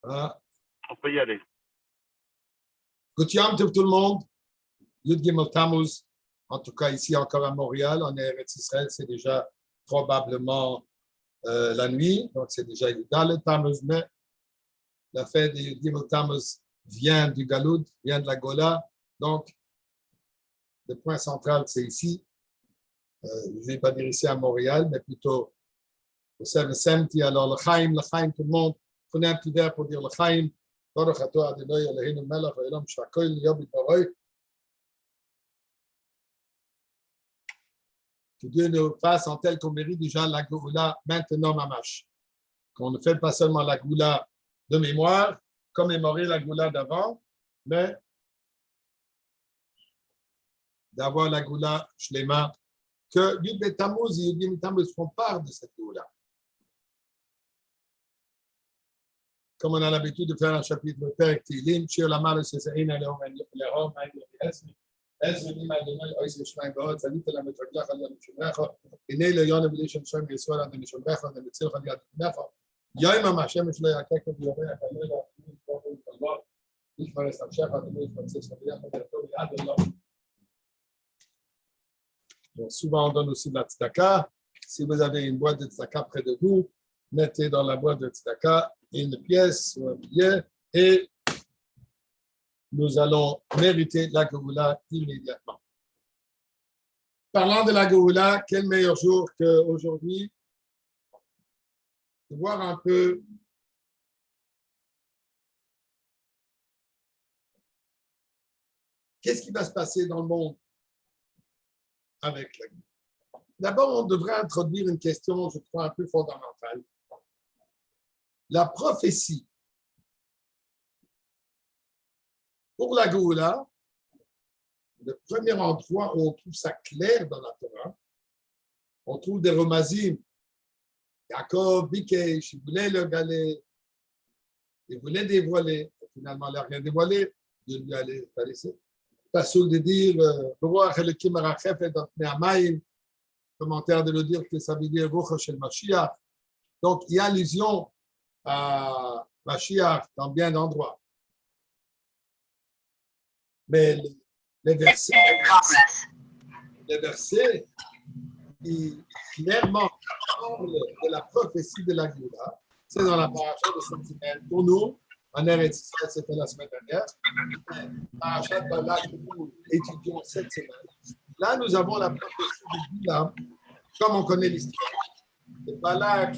Ah. On peut y aller. Good Yom Tov tout le monde. Yud Gimel Tammuz. En tout cas, ici encore à Montréal, on est à Eretz Israël, c'est déjà probablement la nuit, donc c'est déjà dans le Tammuz, mais la fête de Yud Gimel Tammuz vient du Galoud, vient de la Gola, donc le point central, c'est ici. Je ne vais pas dire ici à Montréal, mais plutôt au Seven Seventy. Alors, le Chaim, tout le monde, prenez un petit verre pour dire le Chaim. Baruch atah Adonai Eloheinu melech haolam shehakol nהיה b'dvaro. Que Dieu nous fasse en tel qu'on mérite déjà la Goula maintenant, mamash. Qu'on ne fait pas seulement la Goula de mémoire, commémorer la Goula d'avant, mais d'avoir la Goula shlema, que Yud Tammuz et Yud Gimel Tammuz font part de cette Goula. Comme on a l'habitude de faire un chapitre de Perek Tehillim, Shir Lamar Sesein Alehom Alehom Esmi Esmi Adonai Ois Shmaim Baot Salit La Metragach Al Mishmecha Inei Lo Yona B'Lishem Shem Yisrael Ad Mishmecha Ad Mitzilcha Yad Mishmecha Yom Hashem Shlo Yakek V'Yomei Akalei Allah Yishmar Es Hashem Ad Mitzilcha Yad Allah. Souvent, on donne aussi de la tzedaka. Si vous avez une boîte de tzedaka près de vous, mettez dans la boîte de tzedaka une pièce ou un billet et nous allons mériter la Géoula immédiatement. Parlant de la Géoula, quel meilleur jour qu'aujourd'hui de voir un peu qu'est-ce qui va se passer dans le monde avec la Géoula. D'abord, on devrait introduire une question, je crois, un peu fondamentale. La prophétie pour la Géoula, le premier endroit où on trouve ça clair dans la Torah, on trouve des remazim. Jacob, Bikesh, il voulait le galer, il voulait dévoiler. Finalement, il n'a rien dévoilé. Dieu lui a laissé. Pas sûr de dire, commentaire de le dire que ça veut dire Ruach Shel Mashiach. Donc, il y a allusion à Mashiach dans bien d'endroits. Mais les versets qui clairement parlent de la prophétie de la Géoula, c'est dans la paracha de cette semaine. Pour nous, en Eretz Israël, c'était la semaine dernière. Paracha de Balak que nous étudions cette semaine. Là, nous avons la prophétie de Bilam, comme on connaît l'histoire. Et Balak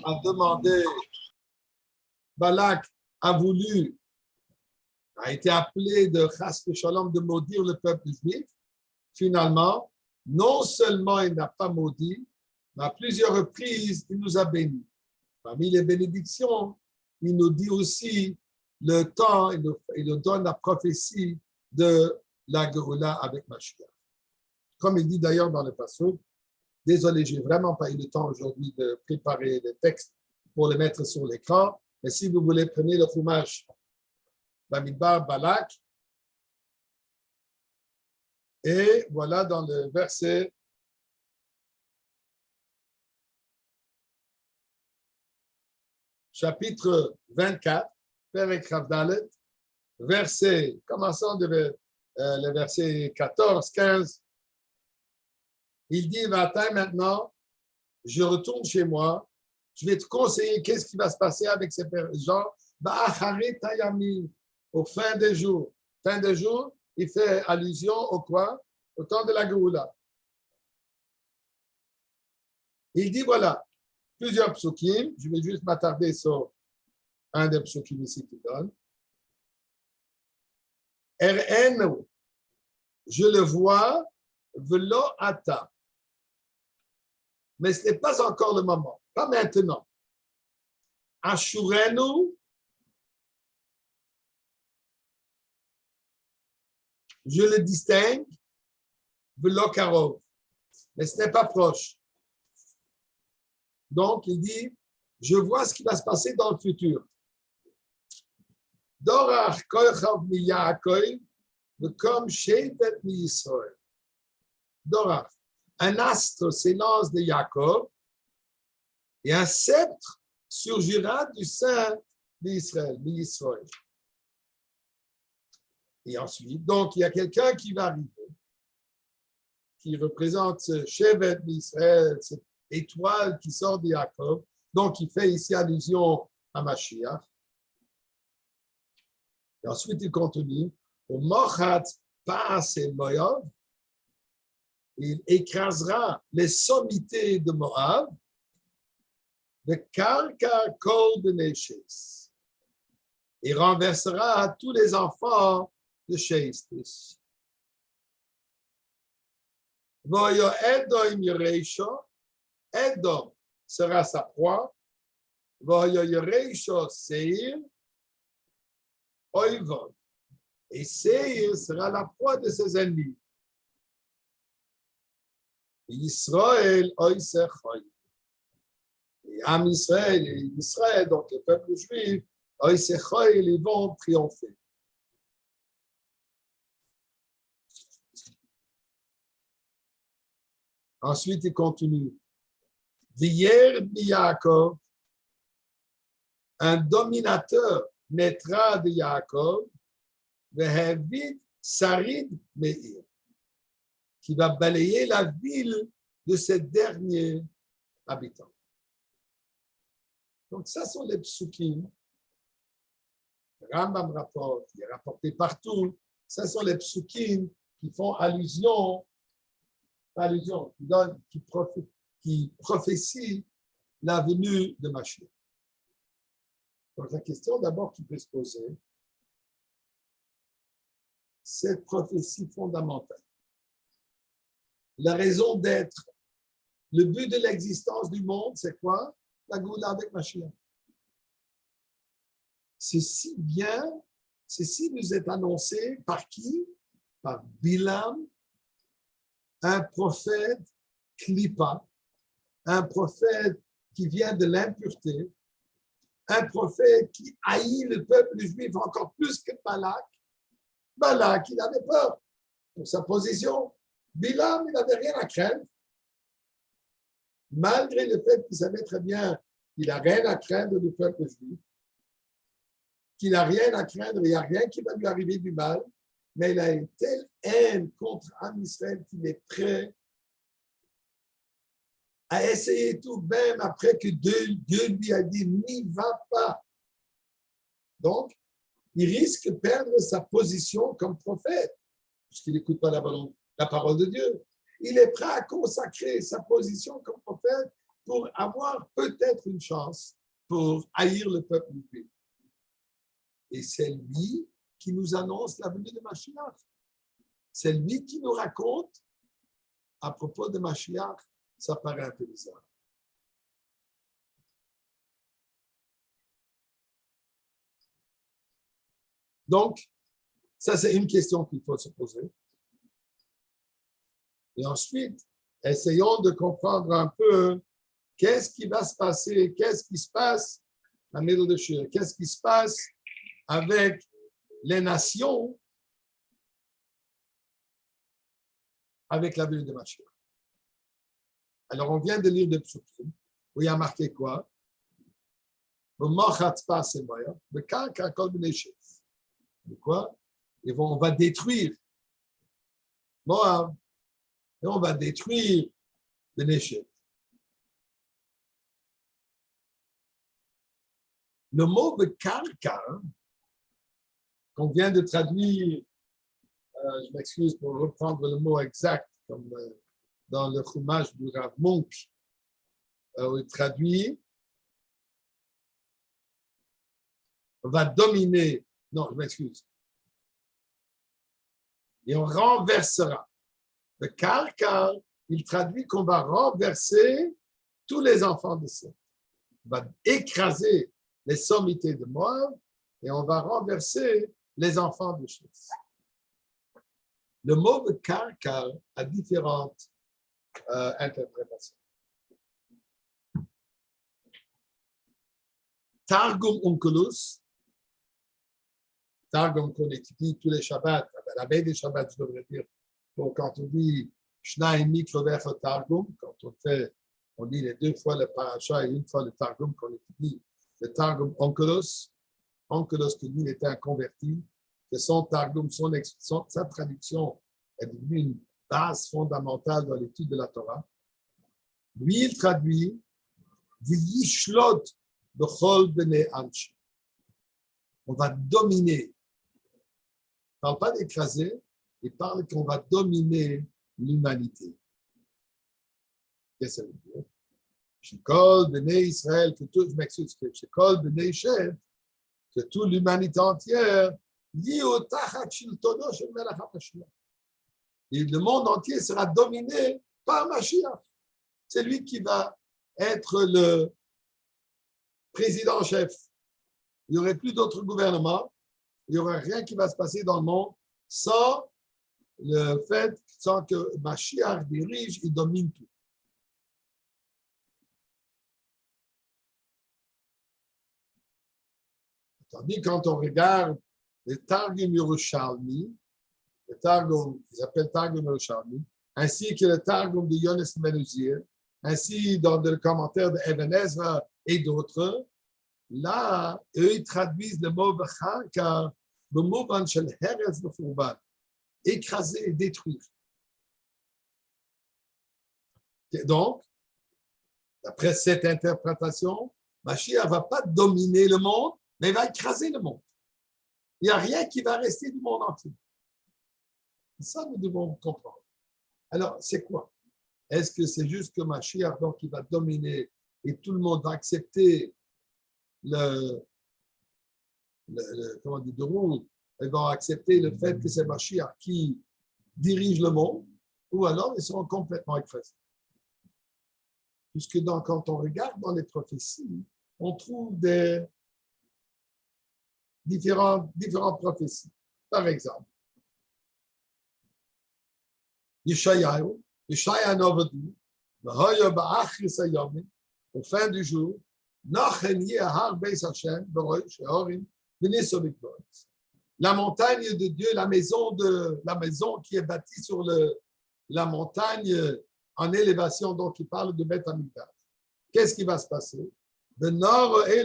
a demandé, Balak a voulu, a été appelé de Chas Shalom de maudire le peuple juif. Finalement, non seulement il n'a pas maudit, mais à plusieurs reprises, il nous a bénis. Parmi les bénédictions, il nous dit aussi le temps, il nous donne la prophétie de la Géoula avec Mashiach. Comme il dit d'ailleurs dans le passage, désolé, je n'ai vraiment pas eu le temps aujourd'hui de préparer les textes pour les mettre sur l'écran, mais si vous voulez, prenez le Chumash Bamidbar Balak. Et voilà dans le verset chapitre 24, Perek Ravdalet, verset, commençons de le verset 14, 15. Il dit, Vatin, maintenant, je retourne chez moi, je vais te conseiller qu'est-ce qui va se passer avec ces gens. Au fin des jours. Fin des jours, il fait allusion au quoi? Au temps de la Géoula. Il dit voilà, plusieurs psukim, je vais juste m'attarder sur un des psukim ici qui donne. RN, je le vois, velo ata. Mais ce n'est pas encore le moment, pas maintenant. Ashurenu, je le distingue, velo karov. Mais ce n'est pas proche. Donc, il dit, je vois ce qui va se passer dans le futur. Dorach kochav mi Yaakov, comme Shevet mi Yisrael. Dorach, un astre s'élance de Jacob et un sceptre surgira du sein d'Israël. Et ensuite, donc, il y a quelqu'un qui va arriver, qui représente ce Shevet d'Israël, cette étoile qui sort de Jacob. Donc, il fait ici allusion à Mashiach. Et ensuite, il continue. Au Mochat passe Moab, il écrasera les sommités de Moab, de Karka Kol Beneshes. Il renversera tous les enfants de Shestis. Voyo Edom Yereisha, Edom sera sa proie. Voyo Yereisha Seir, Oivon. Et Seir sera la proie de ses ennemis. Israël, Oisechoy. Et Am Israël et Israël, donc le peuple juif, Oisechoy, ils vont triompher. Ensuite, il continue. D'hier, Yaakov, un dominateur naîtra de Yaakov, Vehavid Sarid Meir, qui va balayer la ville de ses derniers habitants. Donc, ça sont les psukim. Rambam rapporte, il est rapporté partout. Ça sont les psukim qui font allusion, qui prophétient la venue de Mashiach. Donc, la question d'abord qui peut se poser, cette prophétie fondamentale, la raison d'être, le but de l'existence du monde, c'est quoi? La Goula avec Mashiach. Ceci nous est annoncé par qui? Par Bilam, un prophète Klippa, un prophète qui vient de l'impureté, un prophète qui haït le peuple juif encore plus que Balak. Balak, il avait peur pour sa position. Bilam, il n'avait rien à craindre. Malgré le fait qu'il savait très bien qu'il n'a rien à craindre du peuple juif, qu'il n'a rien à craindre, il n'y a rien qui va lui arriver du mal, mais il a une telle haine contre Am Israël qu'il est prêt à essayer tout, même après que Dieu lui a dit « n'y va pas ». Donc, il risque de perdre sa position comme prophète, puisqu'il n'écoute pas la parole de Dieu. Il est prêt à consacrer sa position comme prophète pour avoir peut-être une chance pour haïr le peuple juif. Et c'est lui qui nous annonce la venue de Mashiach. C'est lui qui nous raconte à propos de Mashiach. Ça paraît un peu bizarre. Donc, ça c'est une question qu'il faut se poser. Et ensuite, essayons de comprendre un peu qu'est-ce qui va se passer, qu'est-ce qui se passe à Middle de Shir, qu'est-ce qui se passe avec les nations avec la venue de Mashiach. Alors, on vient de lire le psukim, où il y a marqué quoi? Quoi? On va détruire Moab, et on va détruire le Néchet. Le mot de karka, qu'on vient de traduire, je m'excuse pour reprendre le mot exact, comme dans le Chumash du Rav Munk, où il traduit, va dominer, non, je m'excuse, et on renversera. Le karka, il traduit qu'on va renverser tous les enfants de Seth. On va écraser les sommités de Moab et on va renverser les enfants de Seth. Le mot de karka a différentes interprétations. Targum Onkelos, Targum qu'on étudie tous les Shabbats, la veille des Shabbats, je devrais dire, donc quand on dit Shnaim Mikrover Targum, quand on lit les deux fois le Parasha et une fois le Targum qu'on étudie, le Targum Onkelos, que lorsque lui il était un converti, que son Targum, sa traduction est devenue une base fondamentale dans l'étude de la Torah. Lui, il traduit V'yishlot b'chol b'nei amshi. On va dominer. Il ne parle pas d'écraser, il parle qu'on va dominer l'humanité. Qu'est-ce que ça veut dire? Shekol b'nei Israël, que tout, je m'excuse, Shekol b'nei Shet, que toute l'humanité entière, et le monde entier sera dominé par Mashiach. C'est lui qui va être le président-chef. Il n'y aurait plus d'autres gouvernements. Il n'y aurait rien qui va se passer dans le monde sans le fait, sans que Mashiach dirige, il domine tout. Tandis quand on regarde le Targum Yerushalmi, le Targum, qu'ils appellent Targum Yerushalmi, ainsi que le Targum de Yonis Menuzir, ainsi dans le commentaire de Even Ezra et d'autres, là, eux, ils traduisent le mot Bechar car le mot Banchel Heretz de Fourban, écraser et détruire. Donc, d'après cette interprétation, Mashiach ne va pas dominer le monde, mais il va écraser le monde. Il n'y a rien qui va rester du monde entier. Ça, nous devons comprendre. Alors, c'est quoi? Est-ce que c'est juste que Mashiach, donc, il va dominer et tout le monde va accepter comment on dit, de route, ils vont accepter le fait que c'est Mashiach qui dirige le monde, ou alors ils seront complètement écrasés. Puisque quand on regarde dans les prophéties, on trouve des différentes prophéties. Par exemple, Yeshayahu Novodou, au fin du jour, la montagne de Dieu, la maison qui est bâtie sur la montagne en élévation, donc il parle de Beth Amikdash. Qu'est-ce qui va se passer? De nord et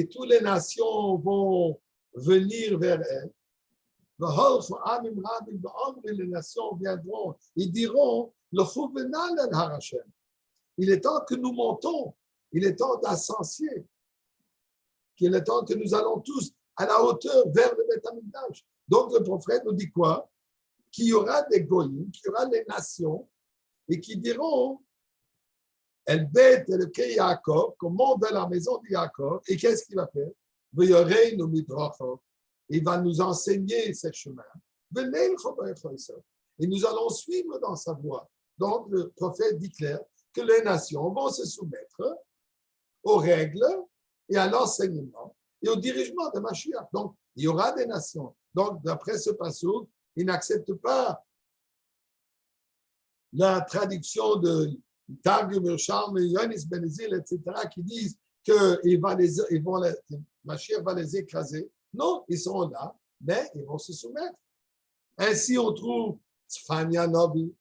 toutes les nations vont venir vers elle. Les nations viendront, ils diront, il est temps que nous montons, il est temps d'ascensier, qu'il est temps que nous allons tous à la hauteur vers le Beth Amikdash. Donc le prophète nous dit quoi? Qu'il y aura des goyim, qu'il y aura des nations, et qui diront, El Bet et le Kei Yaakov, qu'on monte vers la maison de Yaakov, et qu'est-ce qu'il va faire? Il va nous enseigner ces chemins. Et nous allons suivre dans sa voie. Donc, le prophète dit clair que les nations vont se soumettre aux règles et à l'enseignement et au dirigement de Mashiach. Donc, il y aura des nations. Donc, d'après ce passage, ils n'acceptent pas la traduction de Targum Yerushalmi, Yonis Benezil, etc., qui disent que Mashiach va les écraser. Non, ils seront là, mais ils vont se soumettre. Ainsi, on trouve Tzfania Nobi.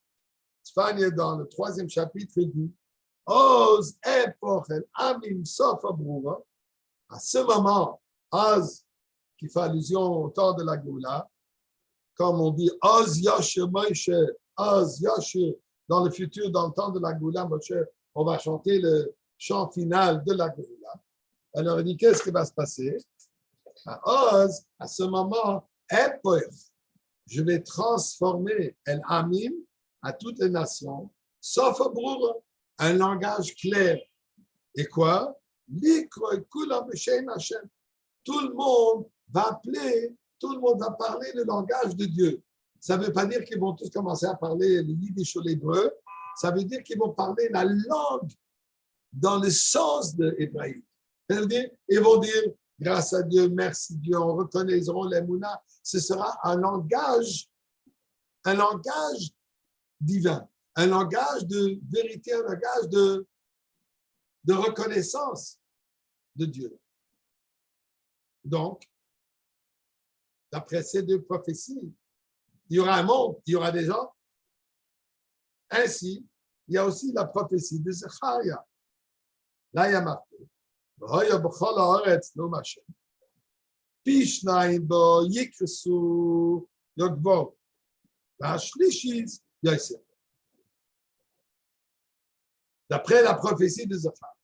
Tzfania, dans le 3e chapitre, dit Oz epochel amim sof abrura. À ce moment, Oz, qui fait allusion au temps de la Goula, comme on dit Oz Yashe Moshe, Oz Yashe, dans le futur, dans le temps de la Goula, Moshe, on va chanter le chant final de la Goula. Alors, il dit qu'est-ce qui va se passer? À Oz, à ce moment, je vais transformer El Amim à toutes les nations, sauf un langage clair. Et quoi? Tout le monde va appeler, tout le monde va parler le langage de Dieu. Ça ne veut pas dire qu'ils vont tous commencer à parler le yiddish ou l'hébreu. Ça veut dire qu'ils vont parler la langue dans le sens de hébraïque. C'est-à-dire, ils vont dire grâce à Dieu, merci Dieu, on reconnaîtra l'Emouna. Ce sera un langage divin, un langage de vérité, un langage de reconnaissance de Dieu. Donc, d'après ces deux prophéties, il y aura un monde, il y aura des gens. Ainsi, il y a aussi la prophétie de Zecharia. Là, il y a marqué, Pishnayim bo yikresu yogvo. Vashlishis yosef. D'après la prophétie de Zophar,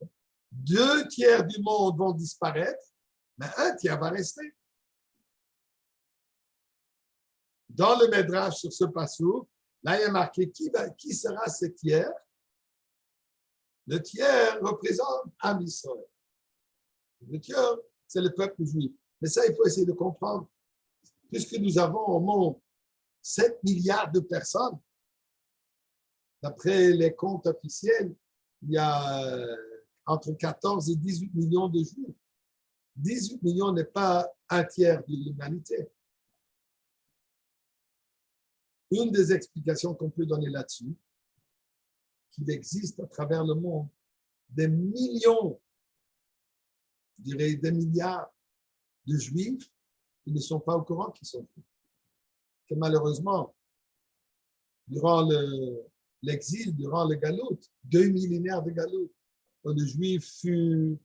2/3 du monde vont disparaître, mais 1/3 va rester. Dans le Midrash sur ce passage, là, il y a marqué qui sera ce tiers. Le tiers représente Am Israël. Le tiers, c'est le peuple juif. Mais ça, il faut essayer de comprendre. Puisque nous avons au monde 7 milliards de personnes, d'après les comptes officiels, il y a entre 14 et 18 millions de juifs. 18 millions n'est pas 1/3 de l'humanité. Une des explications qu'on peut donner là-dessus, qu'il existe à travers le monde des millions, je dirais des milliards de juifs qui ne sont pas au courant qu'ils sont juifs. Que malheureusement, durant l'exil, durant le galout, 2 millénaires de galout, où le juif fut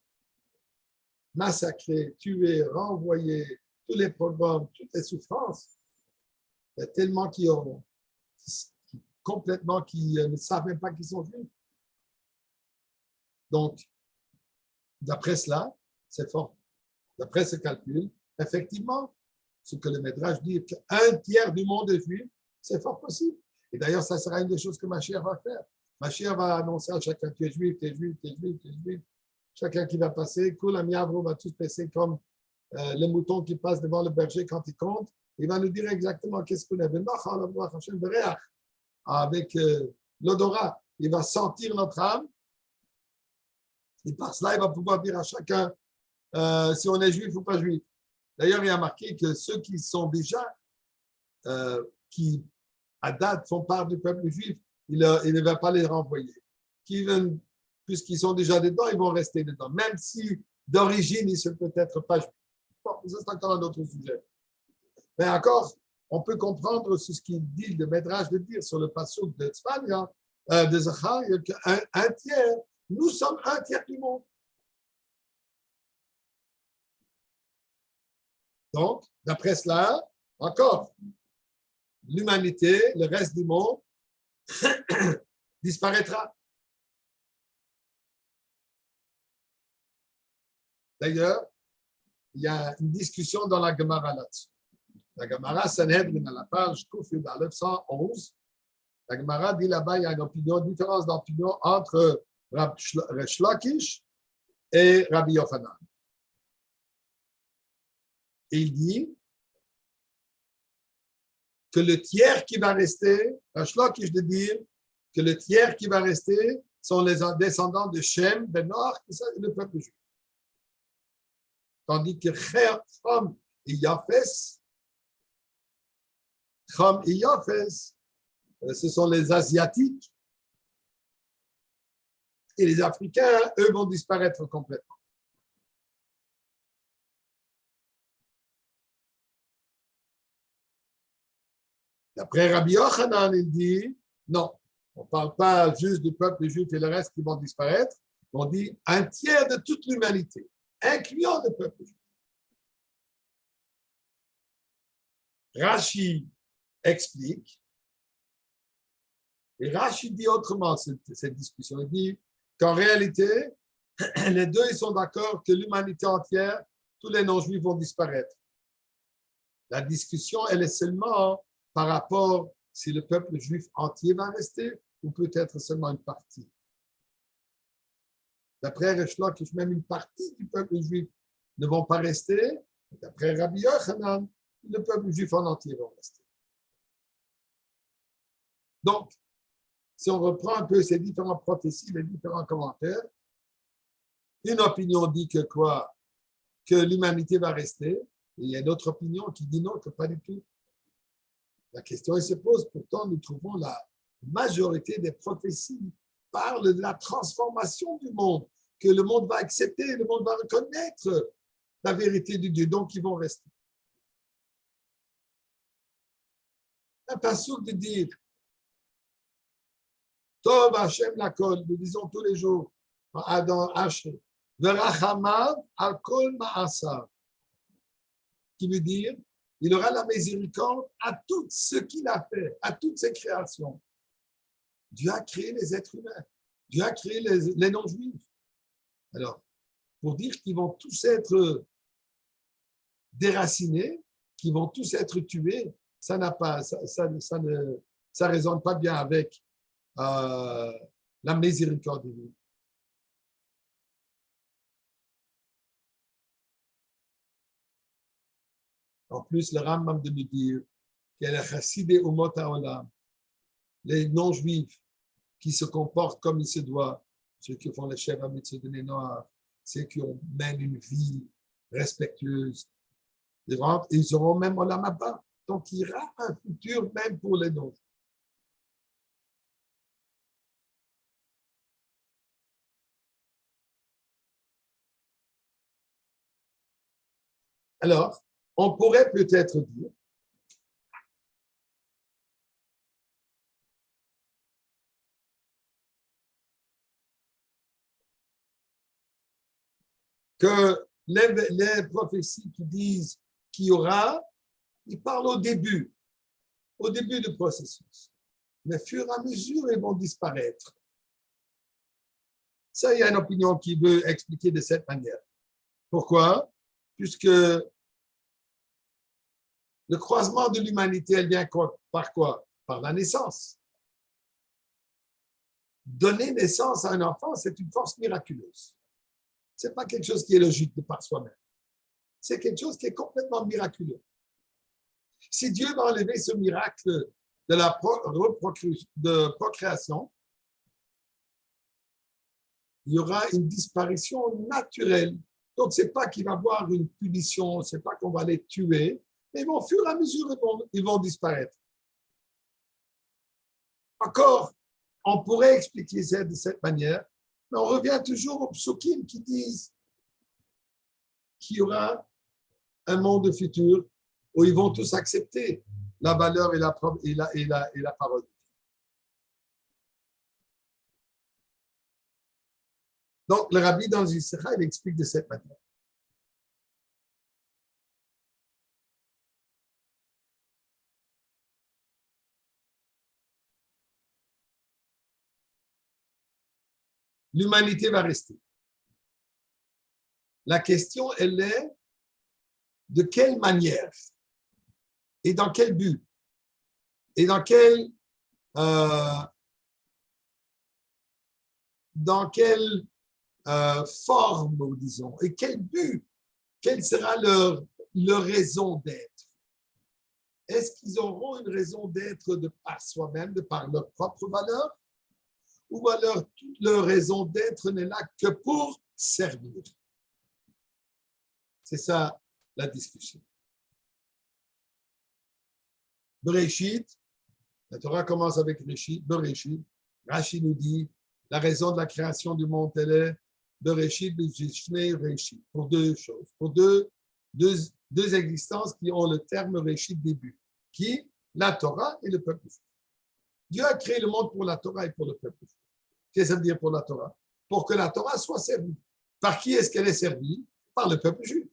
massacré, tué, renvoyé, tous les programmes, toutes les souffrances. Il y a tellement qui ne savent même pas qu'ils sont juifs. Donc, d'après cela, c'est fort. D'après ce calcul, effectivement, ce que le Midrash dit, qu'1/3 du monde est juif, c'est fort possible. Et d'ailleurs, ça sera une des choses que Mashiach va faire. Mashiach va annoncer à chacun, tu es juif, tu es juif, tu es juif, tu es juif. Chacun qui va passer, Kulam Yavro va tous passer comme le mouton qui passe devant le berger quand il compte. Il va nous dire exactement qu'est-ce qu'on est. Avec l'odorat, il va sentir notre âme. Et par cela, il va pouvoir dire à chacun si on est juif ou pas juif. D'ailleurs, il y a marqué que ceux qui sont déjà, qui à date font part du peuple juif, il ne va pas les renvoyer. Puisqu'ils sont déjà dedans, ils vont rester dedans. Même si d'origine, ils ne sont peut-être pas juifs. Bon, ça, c'est encore un autre sujet. Mais encore, on peut comprendre ce qu'il dit, le Midrash de dire sur le passage de Tzfania, de Zacharia, qu'un tiers, nous sommes 1/3 du monde. Donc, d'après cela, encore, l'humanité, le reste du monde, disparaîtra. D'ailleurs, il y a une discussion dans la Gemara là-dessus. La Gemara Sanhedrin à la page Koufid à 911. La Gemara dit là-bas, il y a une différence d'opinion entre Rabbi Shlakish et Rabbi Yochanan. Et il dit que le tiers qui va rester, Rabbi Shlakish de dire que le tiers qui va rester sont les descendants de Shem, Ben Noach, et le peuple juif. Tandis que Cham et Yafes, ce sont les Asiatiques. Et les Africains, eux, vont disparaître complètement. D'après Rabbi Yochanan, il dit, non, on ne parle pas juste du peuple juif et le reste qui vont disparaître. On dit 1/3 de toute l'humanité, incluant le peuple juif. Rashi explique, et Rashi dit autrement cette discussion. Il dit qu'en réalité, les deux ils sont d'accord que l'humanité entière, tous les non-juifs vont disparaître. La discussion, elle est seulement par rapport si le peuple juif entier va rester ou peut-être seulement une partie. D'après Reshloch, même une partie du peuple juif ne vont pas rester. D'après Rabbi Yochanan, le peuple juif en entier va rester. Donc, si on reprend un peu ces différentes prophéties, les différents commentaires, une opinion dit que quoi? Que l'humanité va rester, et il y a une autre opinion qui dit non, que pas du tout. La question elle se pose, pourtant nous trouvons la majorité des prophéties parlent de la transformation du monde, que le monde va accepter, le monde va reconnaître la vérité de Dieu, donc ils vont rester. Un passouk de dire Tov Hashem Lakol, nous disons tous les jours, Adam Hashem, Verachamav al Kol Ma'asav. qui veut dire il aura la miséricorde à tout ce qu'il a fait, à toutes ses créations. Dieu a créé les êtres humains. Dieu a créé les non-juifs. Alors, pour dire qu'ils vont tous être déracinés, qu'ils vont tous être tués, ça ne résonne pas bien avec la miséricorde divine. En plus, le Rambam de nous dire qu'il y a les chassidé umot haolam, les non-juifs qui se comportent comme il se doit, ceux qui font les Sheva Mitzvot de Noir, ceux qui mènent une vie respectueuse, ils auront même Olam Haba. Donc, il y aura un futur même pour les non-juifs. Alors, on pourrait peut-être dire que les prophéties qui disent qu'il y aura, ils parlent au début du processus. Mais au fur et à mesure, ils vont disparaître. Ça, il y a une opinion qui veut expliquer de cette manière. Pourquoi? Puisque le croisement de l'humanité, elle vient par quoi? Par la naissance. Donner naissance à un enfant, c'est une force miraculeuse. Ce n'est pas quelque chose qui est logique de par soi-même. C'est quelque chose qui est complètement miraculeux. Si Dieu va enlever ce miracle de la procréation, il y aura une disparition naturelle. Donc, ce n'est pas qu'il va y avoir une punition, ce n'est pas qu'on va les tuer, mais au fur et à mesure, ils vont disparaître. Encore, on pourrait expliquer ça de cette manière, mais on revient toujours aux psukim qui disent qu'il y aura un monde futur où ils vont tous accepter la valeur et la parole. Donc, le rabbi dans Israël, il explique de cette manière. L'humanité va rester. La question, elle est de quelle manière et dans quel but et dans quelle forme, disons, et quel but, quelle sera leur raison d'être. Est-ce qu'ils auront une raison d'être de par soi-même, de par leur propre valeur, ou alors toute leur raison d'être n'est là que pour servir? C'est ça la discussion. Bereshit, la Torah commence avec Bereshit. Rashi nous dit, la raison de la création du monde, elle est Bereshit, Reshit, pour deux choses, pour deux existences qui ont le terme Reshit début, qui la Torah et le peuple juif. Dieu a créé le monde pour la Torah et pour le peuple juif. Qu'est-ce que ça veut dire pour la Torah? Pour que la Torah soit servie. Par qui est-ce qu'elle est servie? Par le peuple juif.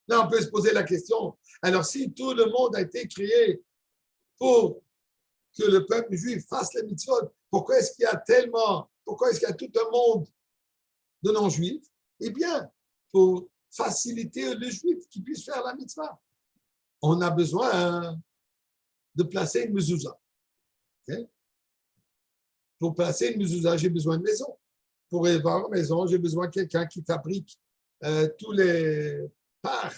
Là, on peut se poser la question, alors si tout le monde a été créé pour que le peuple juif fasse les mitzvot, pourquoi est-ce qu'il y a tout un monde de non-juifs? Eh bien, pour faciliter le juif qui puisse faire la mitzvah, on a besoin de placer une mezouza. Okay? Pour placer une mezouza, j'ai besoin de maison. Pour avoir une maison, j'ai besoin de quelqu'un qui fabrique tous les parts,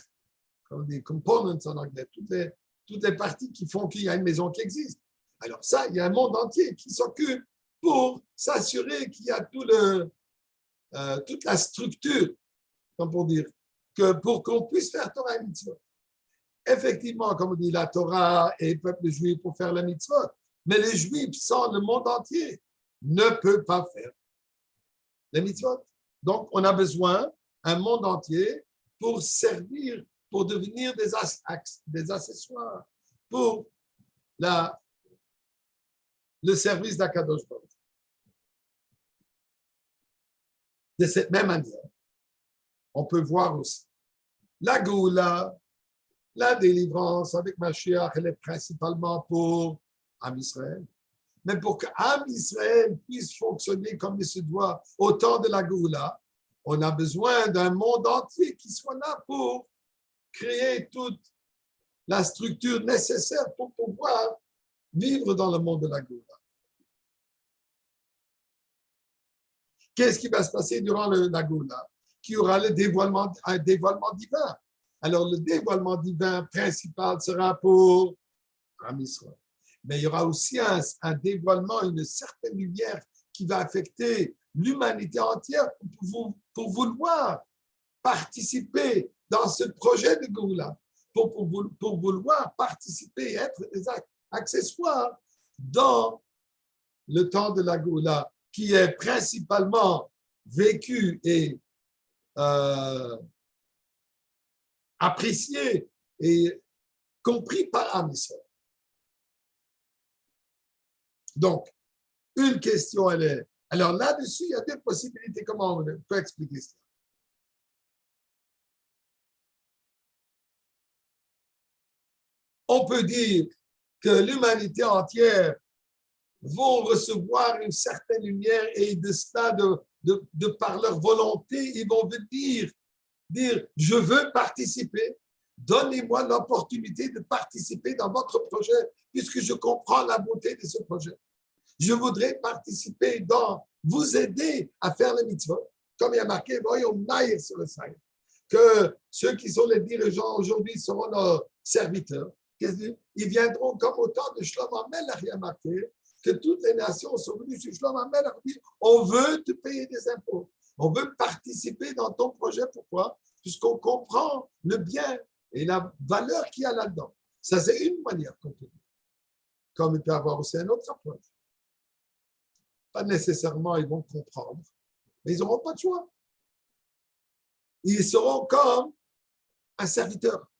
comme des components en anglais, toutes les parties qui font qu'il y a une maison qui existe. Alors ça, il y a un monde entier qui s'occupe pour s'assurer qu'il y a toute la structure, comme pour dire, que pour qu'on puisse faire Torah et mitzvot. Effectivement, comme on dit, la Torah et le peuple juif pour faire la mitzvot, mais les juifs sans le monde entier ne peuvent pas faire les mitzvot. Donc, on a besoin d'un monde entier pour servir, pour devenir des accessoires pour le service d'Akadosh Baruch. De cette même manière, on peut voir aussi la Géoula, la délivrance avec Mashiach, elle est principalement pour Am Israël. Mais pour que Am Israël puisse fonctionner comme il se doit au temps de la Géoula, on a besoin d'un monde entier qui soit là pour créer toute la structure nécessaire pour pouvoir vivre dans le monde de la Géoula. Qu'est-ce qui va se passer durant la Géoula? Qu'il y aura un dévoilement divin. Alors, le dévoilement divin principal sera pour Am Israël. Mais il y aura aussi un dévoilement, une certaine lumière qui va affecter l'humanité entière pour vouloir participer dans ce projet de Géoula, pour vouloir participer, être des accessoires dans le temps de la Géoula, qui est principalement vécu et apprécié et compris par Am Israël. Donc, une question, elle est... Alors là-dessus, il y a deux possibilités. Comment on peut expliquer cela? On peut dire que l'humanité entière vont recevoir une certaine lumière et de cela, de par leur volonté, ils vont dire, je veux participer, donnez-moi l'opportunité de participer dans votre projet, puisque je comprends la beauté de ce projet. Je voudrais participer dans, vous aider à faire les mitzvot, comme il y a marqué, sur le site, que ceux qui sont les dirigeants aujourd'hui seront nos serviteurs. Ils viendront comme au temps de Shlomo Amelech, il y a marqué, que toutes les nations sont venues sur Shlomo Amelech et disent, on veut te payer des impôts, on veut participer dans ton projet. Pourquoi? Puisqu'on comprend le bien et la valeur qu'il y a là-dedans. Ça, c'est une manière qu'on peut dire. Comme il peut y avoir aussi un autre approche. Pas nécessairement, ils vont comprendre, mais ils n'auront pas de choix. Ils seront comme un serviteur,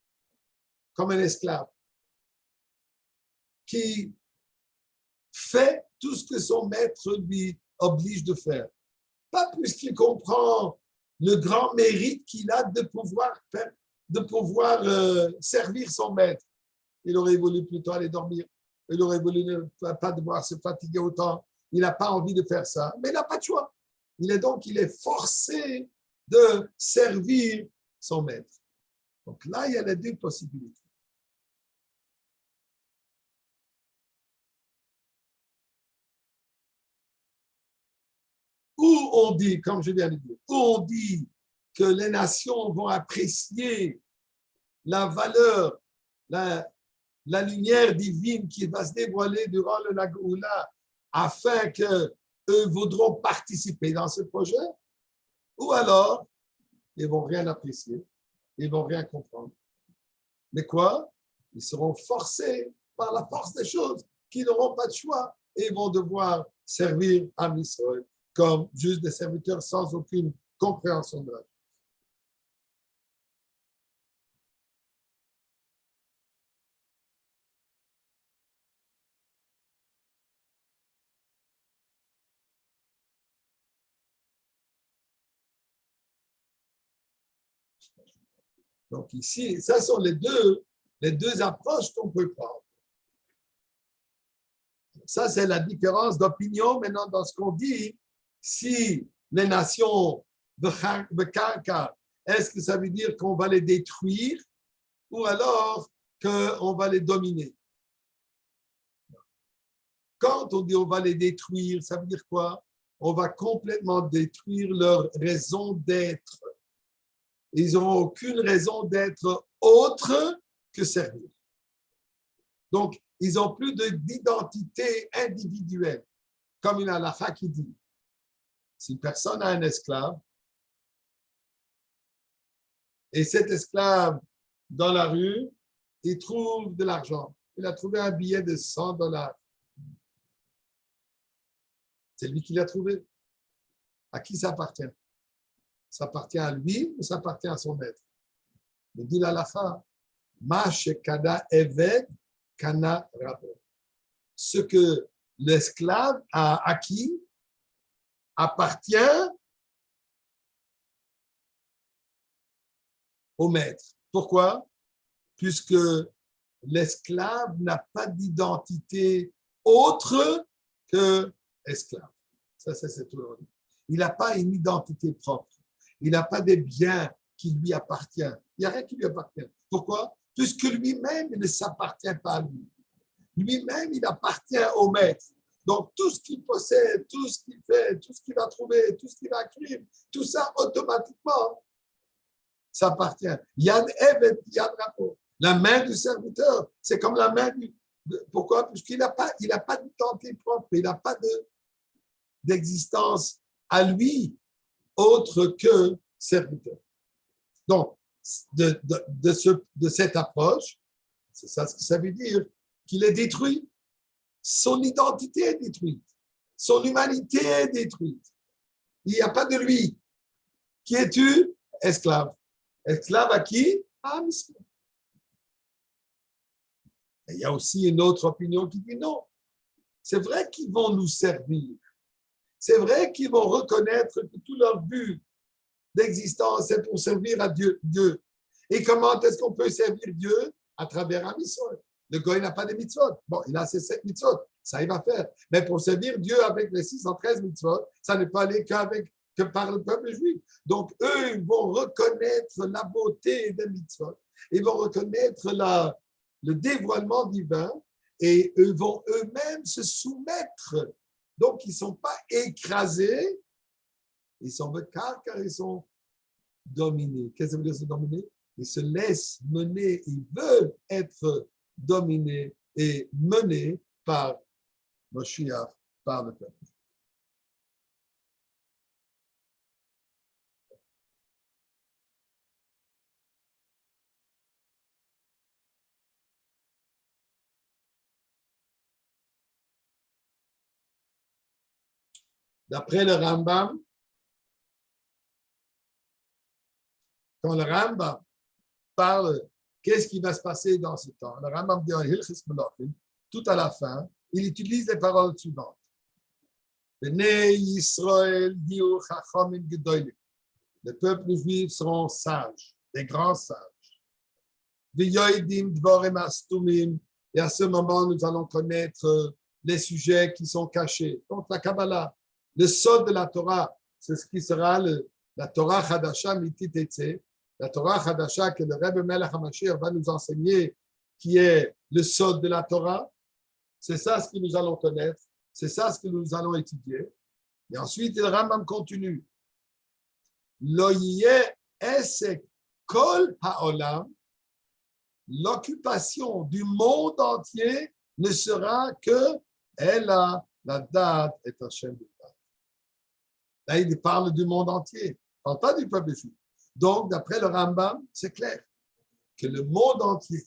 comme un esclave, qui fait tout ce que son maître lui oblige de faire. Pas plus qu'il comprend le grand mérite qu'il a de pouvoir servir son maître. Il aurait voulu plutôt aller dormir. Il aurait voulu ne pas devoir se fatiguer autant. Il n'a pas envie de faire ça, mais il n'a pas de choix. Il est forcé de servir son maître. Donc là, il y a les deux possibilités. Ou on dit, comme je viens de dire, ou on dit que les nations vont apprécier la valeur, la lumière divine qui va se dévoiler durant le Géoula afin qu'eux voudront participer dans ce projet, ou alors ils ne vont rien apprécier, ils ne vont rien comprendre. Mais quoi? Ils seront forcés par la force des choses, qu'ils n'auront pas de choix et ils vont devoir servir Am Israël comme juste des serviteurs sans aucune compréhension de la vie. Donc ici, ça sont les deux approches qu'on peut prendre. Ça, c'est la différence d'opinion maintenant dans ce qu'on dit. Si les nations de Karka, est-ce que ça veut dire qu'on va les détruire ou alors qu'on va les dominer? Quand on dit on va les détruire, ça veut dire quoi? On va complètement détruire leur raison d'être. Ils n'auront aucune raison d'être autre que servir. Donc, ils n'ont plus d'identité individuelle. Comme une halakha qui dit, si une personne a un esclave, et cet esclave, dans la rue, il trouve de l'argent. Il a trouvé un billet de $100. C'est lui qui l'a trouvé. À qui ça appartient? Ça appartient à lui ou ça appartient à son maître? Il dit l'halakha, ma shekada eved kana rabo. Ce que l'esclave a acquis appartient au maître. Pourquoi? Puisque l'esclave n'a pas d'identité autre que esclave. Ça, c'est tout. Il n'a pas une identité propre. Il n'a pas des biens qui lui appartiennent. Il n'y a rien qui lui appartient. Pourquoi? Puisque lui-même, il ne s'appartient pas à lui. Lui-même, il appartient au maître. Donc, tout ce qu'il possède, tout ce qu'il fait, tout ce qu'il va trouver, tout ce qu'il va écrire, tout ça, automatiquement, ça appartient. Yad Evet, Yad Rapo. La main du serviteur, c'est comme la main du... Pourquoi? Puisqu'il n'a pas d'identité propre, il n'a pas d'existence à lui autre que serviteur. Donc, de cette approche, c'est ça ce que ça veut dire, qu'il est détruit. Son identité est détruite. Son humanité est détruite. Il n'y a pas de lui. Qui es-tu? Esclave. Esclave à qui? À Misra. Il y a aussi une autre opinion qui dit non. C'est vrai qu'ils vont nous servir. C'est vrai qu'ils vont reconnaître que tout leur but d'existence est pour servir à Dieu. Et comment est-ce qu'on peut servir Dieu? À travers un mitzvot. Le goy n'a pas de mitzvot. Bon, il a ses 7 mitzvot. Ça, il va faire. Mais pour servir Dieu avec les 613 mitzvot, ça n'est pas allé que par le peuple juif. Donc, eux, ils vont reconnaître la beauté des mitzvot. Ils vont reconnaître le dévoilement divin et eux vont eux-mêmes se soumettre. Donc, ils ne sont pas écrasés, ils sont car ils sont dominés. Qu'est-ce que ça veut dire se dominer? Ils se laissent mener, ils veulent être dominés et menés par Moshiach, par le peuple. D'après le Rambam, quand le Rambam parle qu'est-ce qui va se passer dans ce temps, le Rambam dit en Hilchis Melachim, tout à la fin, il utilise les paroles suivantes. Bnei Yisrael hiu chachamim gedolim. Les peuples juifs seront sages, des grands sages. V'yoidim dvorim astumim. Et à ce moment, nous allons connaître les sujets qui sont cachés. Donc la Kabbalah, le sod de la Torah, c'est ce qui sera la Torah Chadasha Mititetse, la Torah Chadasha que le Rebbe Melech HaMashiach va nous enseigner, qui est le sod de la Torah. C'est ça ce que nous allons connaître, c'est ça ce que nous allons étudier. Et ensuite, le Rambam continue. Lo yeh esek kol ha'olam, l'occupation du monde entier ne sera que Ella, la date est Hashem. Là, il parle du monde entier, il ne parle pas du peuple juif. Donc, d'après le Rambam, c'est clair que le monde entier,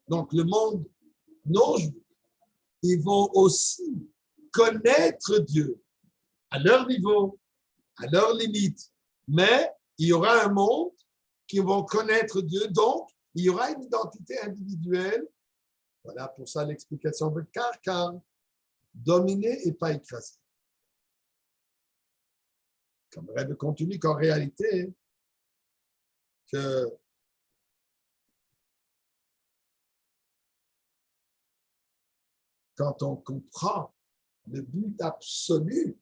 donc le monde non juif, ils vont aussi connaître Dieu à leur niveau, à leur limite. Mais il y aura un monde qui vont connaître Dieu, donc il y aura une identité individuelle. Voilà pour ça l'explication de car dominer et pas écraser. Comme Rebbe continue qu'en réalité, que quand on comprend le but absolu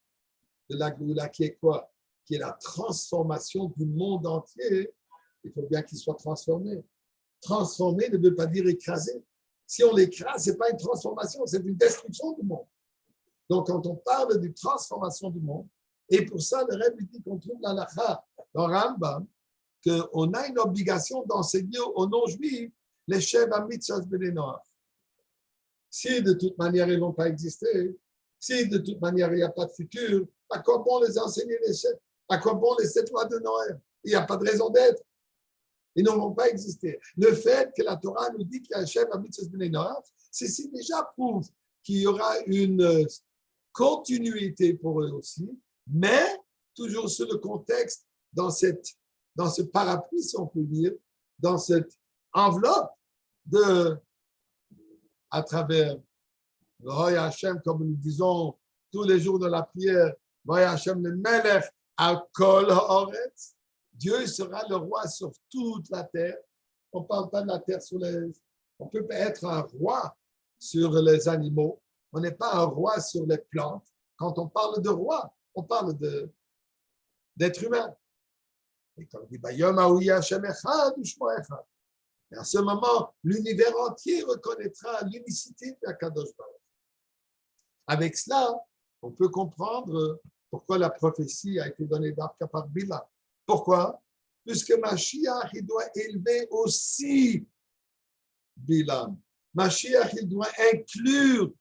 de la Géoula, qui est quoi? Qui est la transformation du monde entier, il faut bien qu'il soit transformé. Transformer ne veut pas dire écraser. Si on l'écrase, ce n'est pas une transformation, c'est une destruction du monde. Donc, quand on parle de transformation du monde, et pour ça, le Rebbe dit qu'on trouve la lacha dans Rambam, qu'on a une obligation d'enseigner aux non-juifs les chefs à mitzvahs bénénoir. Si de toute manière ils ne vont pas exister, si de toute manière il n'y a pas de futur, à quoi bon les enseigner les chefs? À quoi bon les 7 lois de Noël? Il n'y a pas de raison d'être. Ils ne vont pas exister. Le fait que la Torah nous dit qu'il y a un chef à mitzvahs bénénoir, c'est déjà prouve qu'il y aura une continuité pour eux aussi, mais toujours sur le contexte, dans ce parapluie, si on peut dire, dans cette enveloppe à travers le Roy Hashem, comme nous disons tous les jours de la prière, Roy Hashem le Melech al Kol Haaretz, Dieu sera le roi sur toute la terre. On ne parle pas de la terre sur les... On peut être un roi sur les animaux. On n'est pas un roi sur les plantes. Quand on parle de roi, on parle d'être humain. Et quand on dit, et à ce moment, l'univers entier reconnaîtra l'unicité d'Akadosh Baruch. Avec cela, on peut comprendre pourquoi la prophétie a été donnée d'Arka par Bilam. Pourquoi? Puisque Mashiach, il doit élever aussi Bilam. Mashiach, il doit inclure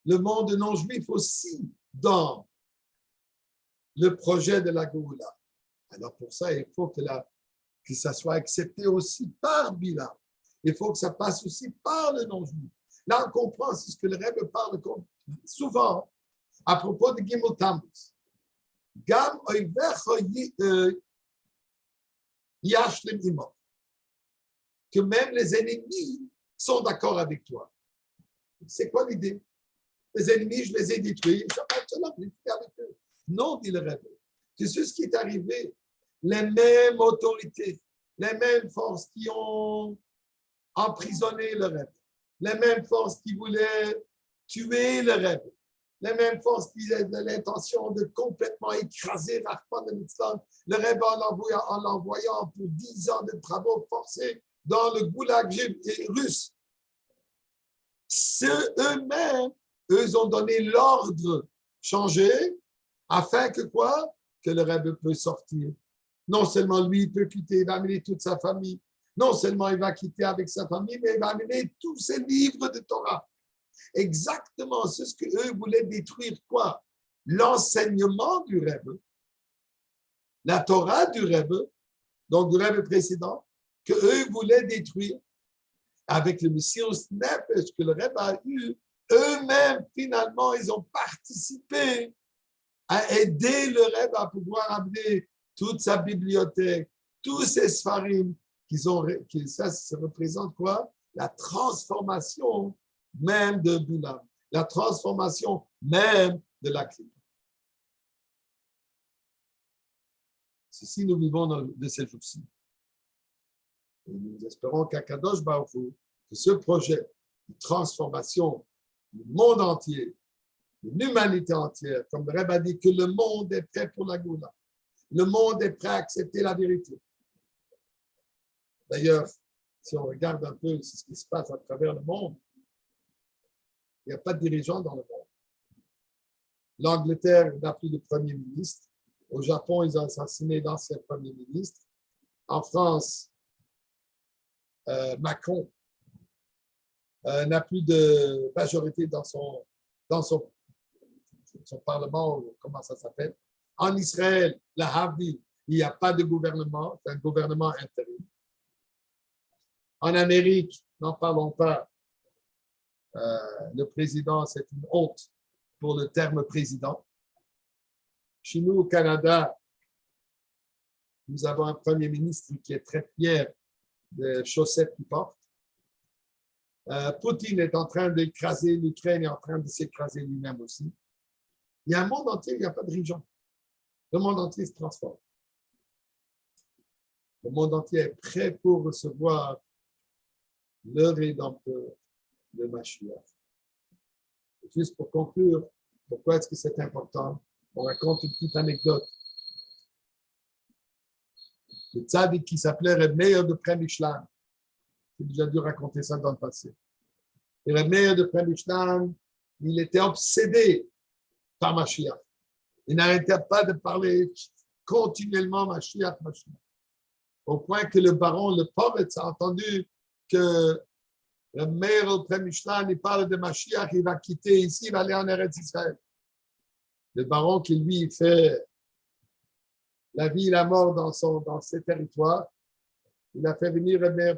le monde non-juif aussi dans le projet de la Géoula. Alors pour ça, il faut que ça soit accepté aussi par Bilam. Il faut que ça passe aussi par le non-juif. Là, on comprend, c'est ce que le Rebbe parle souvent à propos de Gimel Tammuz. Gam oivecha yashlem imo. Que même les ennemis sont d'accord avec toi. C'est quoi l'idée? Les ennemis, je les ai détruits. Avec eux. Non, dit le Rebbe. C'est ce qui est arrivé. Les mêmes autorités, les mêmes forces qui ont emprisonné le Rebbe, les mêmes forces qui voulaient tuer le Rebbe, les mêmes forces qui avaient l'intention de complètement écraser Rahman de Mitzvah, le Rebbe en l'envoyant pour 10 ans de travaux forcés dans le goulag russe. Eux-mêmes, eux ont donné l'ordre changé afin que quoi? Que le Rebbe peut sortir. Non seulement lui, il peut quitter, il va amener toute sa famille. Non seulement il va quitter avec sa famille, mais il va amener tous ses livres de Torah. Exactement, c'est ce qu'eux voulaient détruire, quoi? L'enseignement du Rebbe, la Torah du Rebbe, donc du Rebbe précédent, qu'eux voulaient détruire avec le Messias Nefesh que le Rebbe a eu. Eux-mêmes, finalement, ils ont participé à aider le Rebbe à pouvoir amener toute sa bibliothèque, tous ses sfarim, ça représente quoi? La transformation même de Bilam, la transformation même de la clé. Ceci, nous vivons de ces jours-ci. Et nous espérons qu'Akadosh Baruch Hu, que ce projet de transformation du monde entier, de l'humanité entière, comme le Rebbe a dit, que le monde est prêt pour la Géoula. Le monde est prêt à accepter la vérité. D'ailleurs, si on regarde un peu ce qui se passe à travers le monde, il n'y a pas de dirigeants dans le monde. L'Angleterre n'a plus de premier ministre. Au Japon, ils ont assassiné l'ancien premier ministre. En France, Macron n'a plus de majorité dans son parlement, comment ça s'appelle. En Israël, la Havdi, il n'y a pas de gouvernement, c'est un gouvernement intérim. En Amérique, n'en parlons pas. Le président, c'est une honte pour le terme président. Chez nous, au Canada, nous avons un premier ministre qui est très fier des chaussettes qu'il porte. Poutine est en train d'écraser l'Ukraine et en train de s'écraser lui-même aussi. Il y a un monde entier, il n'y a pas de dirigeant. Le monde entier se transforme. Le monde entier est prêt pour recevoir le Rédempteur, le Mashiach. Juste pour conclure, pourquoi est-ce que c'est important? On raconte une petite anecdote. Le tzaddik qui s'appelait Reb Meir de Premishlan. J'ai déjà dû raconter ça dans le passé. Et Reb Meir de Premishlan, il était obsédé par Mashiach. Il n'arrêtait pas de parler continuellement Mashiach, Mashiach. Au point que le baron, le poète, a entendu que le maire auprès Michelin, il parle de Mashiach, il va quitter ici, il va aller en Eretz Israël. Le baron qui, lui, fait la vie et la mort dans ses territoires, il a fait venir le maire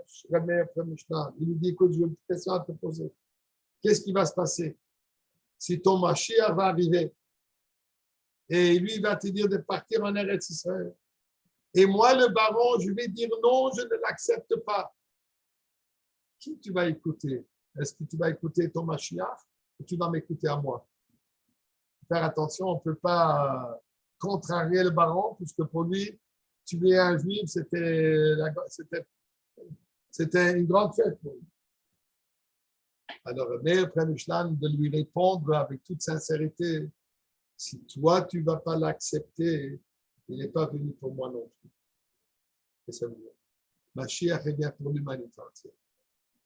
auprès Michelin. Il lui dit, écoute, j'ai une petite question à te poser. Qu'est-ce qui va se passer si ton Mashiach va arriver? Et lui, il va te dire de partir en Eretz Israël. Et moi, le baron, je vais dire non, je ne l'accepte pas. Qui tu vas écouter? Est-ce que tu vas écouter ton Mashiach ou tu vas m'écouter à moi? Faire attention, on ne peut pas contrarier le baron, puisque pour lui, tuer un juif, c'était une grande fête pour lui. Alors, Meir Premishlan de lui répondre avec toute sincérité, si toi, tu ne vas pas l'accepter, il n'est pas venu pour moi non plus. Et c'est vrai. Mashiach est bien pour l'humanité entière.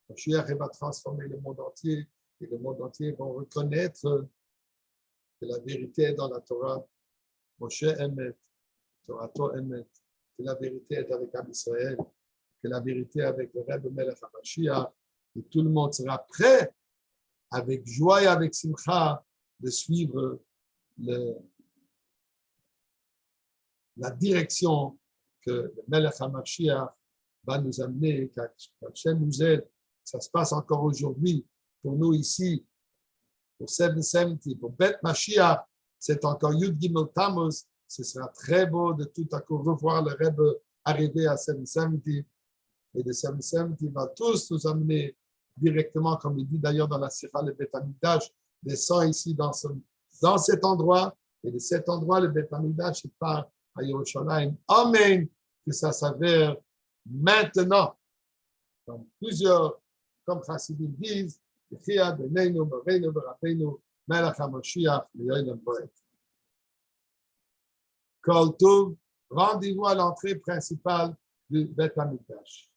Mashiach va transformer le monde entier et le monde entier va reconnaître que la vérité est dans la Torah. Moshe Emet, Torah Emet, que la vérité est avec Am Israël, que la vérité est avec le Rebbe Melech HaMashiach, et tout le monde sera prêt, avec joie et avec simcha, de suivre la direction que le Melech HaMashiach va nous amener, qu'Hachem nous aide. Ça se passe encore aujourd'hui pour nous ici, pour 770, pour Bet Mashiach, c'est encore Yud Gimel Tammuz. Ce sera très beau de tout à coup revoir le Rebbe arriver à 770. Et de 770 va tous nous amener directement, comme il dit d'ailleurs dans la Sira, le Bet Hamikdash descend ici dans cet endroit. Et de cet endroit, le Bet Hamikdash part à Yerushalayim. Amen. Que ça s'avère maintenant. Comme plusieurs, comme Chassidim disent, Kol Tov, rendez-vous à l'entrée principale du Bet Hamikdash.